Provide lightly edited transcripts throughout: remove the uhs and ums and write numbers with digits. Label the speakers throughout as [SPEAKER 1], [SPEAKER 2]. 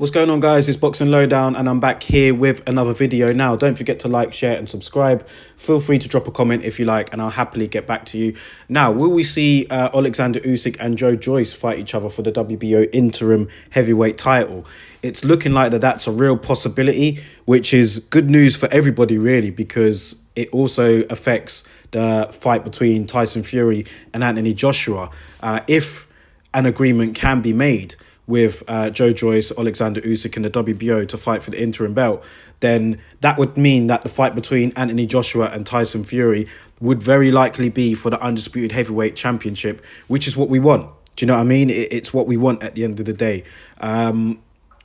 [SPEAKER 1] What's going on, guys? It's Boxing Lowdown and I'm back here with another video. Now, don't forget to like, share and subscribe. Feel free to drop a comment if you like and I'll happily get back to you. Now, will we see Alexander Usyk and Joe-Joyce fight each other for the WBO interim heavyweight title? It's looking like that's a real possibility, which is good news for everybody really, because it also affects the fight between Tyson Fury and Anthony Joshua. If an agreement can be made with Joe-Joyce, Alexander Usyk in the WBO to fight for the interim belt, then that would mean that the fight between Anthony Joshua and Tyson Fury would very likely be for the Undisputed Heavyweight Championship, which is what we want. Do you know what I mean? It's what we want at the end of the day.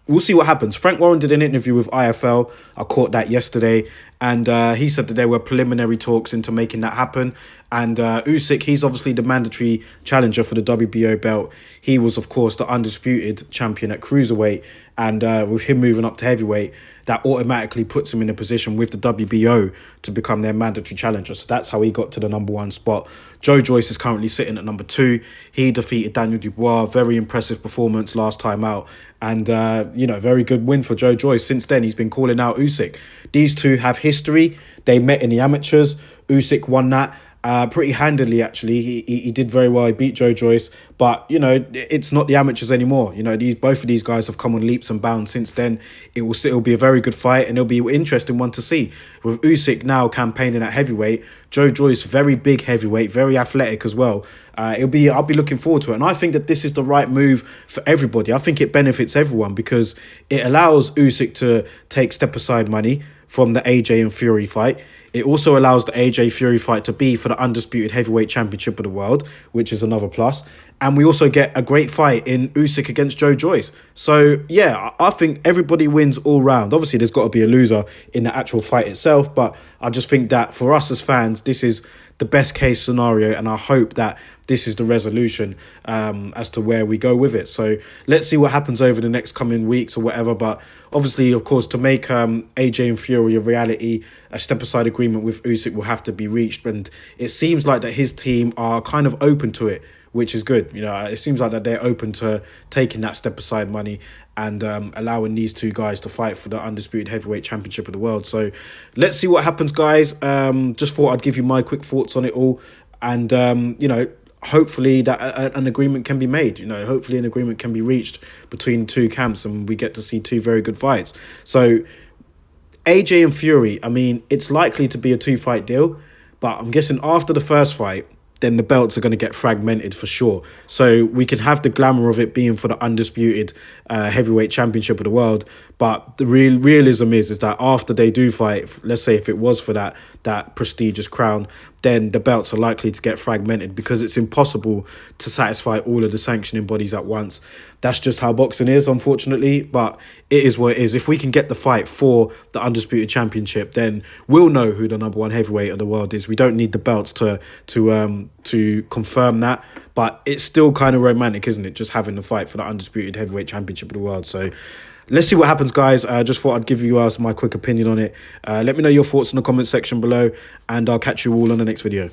[SPEAKER 1] We'll see what happens. Frank Warren did an interview with IFL. I caught that yesterday. And he said that there were preliminary talks into making that happen. And Usyk, he's obviously the mandatory challenger for the WBO belt. He was, of course, the undisputed champion at cruiserweight. And with him moving up to heavyweight, that automatically puts him in a position with the WBO to become their mandatory challenger. So that's how he got to the #1 spot. Joe-Joyce is currently sitting at #2. He defeated Daniel Dubois. Very impressive performance last time out. And, you know, very good win for Joe-Joyce. Since then, he's been calling out Usyk. These two have history. They met in the amateurs. Usyk won that pretty handily, actually. He did very well. He beat Joe-Joyce. But, you know, it's not the amateurs anymore. You know, both of these guys have come on leaps and bounds since then. It will still be a very good fight and it'll be an interesting one to see. With Usyk now campaigning at heavyweight, Joe-Joyce, very big heavyweight, very athletic as well. I'll be looking forward to it. And I think that this is the right move for everybody. I think it benefits everyone because it allows Usyk to take step-aside money from the AJ and Fury fight. It also allows the AJ Fury fight to be for the Undisputed Heavyweight Championship of the world, which is another plus. And we also get a great fight in Usyk against Joe-Joyce. So, yeah, I think everybody wins all round. Obviously, there's got to be a loser in the actual fight itself. But I just think that for us as fans, this is the best case scenario. And I hope that this is the resolution as to where we go with it. So let's see what happens over the next coming weeks or whatever. But obviously, of course, to make AJ and Fury a reality, a step-aside agreement with Usyk will have to be reached. And it seems like that his team are kind of open to it, which is good. You know, it seems like that they're open to taking that step-aside money and allowing these two guys to fight for the Undisputed Heavyweight Championship of the world. So let's see what happens, guys. Just thought I'd give you my quick thoughts on it all. And, you know, hopefully that an agreement can be made. You know, hopefully an agreement can be reached between two camps and we get to see two very good fights. So AJ and Fury, I mean, it's likely to be a 2-fight deal, but I'm guessing after the first fight, then the belts are going to get fragmented for sure. So we can have the glamour of it being for the Undisputed Heavyweight Championship of the world. But the realism is that after they do fight, let's say if it was for that prestigious crown, then the belts are likely to get fragmented because it's impossible to satisfy all of the sanctioning bodies at once. That's just how boxing is, unfortunately, but it is what it is. If we can get the fight for the Undisputed Championship, then we'll know who the #1 heavyweight of the world is. We don't need the belts to confirm that, but it's still kind of romantic, isn't it, just having the fight for the Undisputed Heavyweight Championship of the world. So let's see what happens, guys. I just thought I'd give you guys my quick opinion on it. Let me know your thoughts in the comment section below, and I'll catch you all on the next video.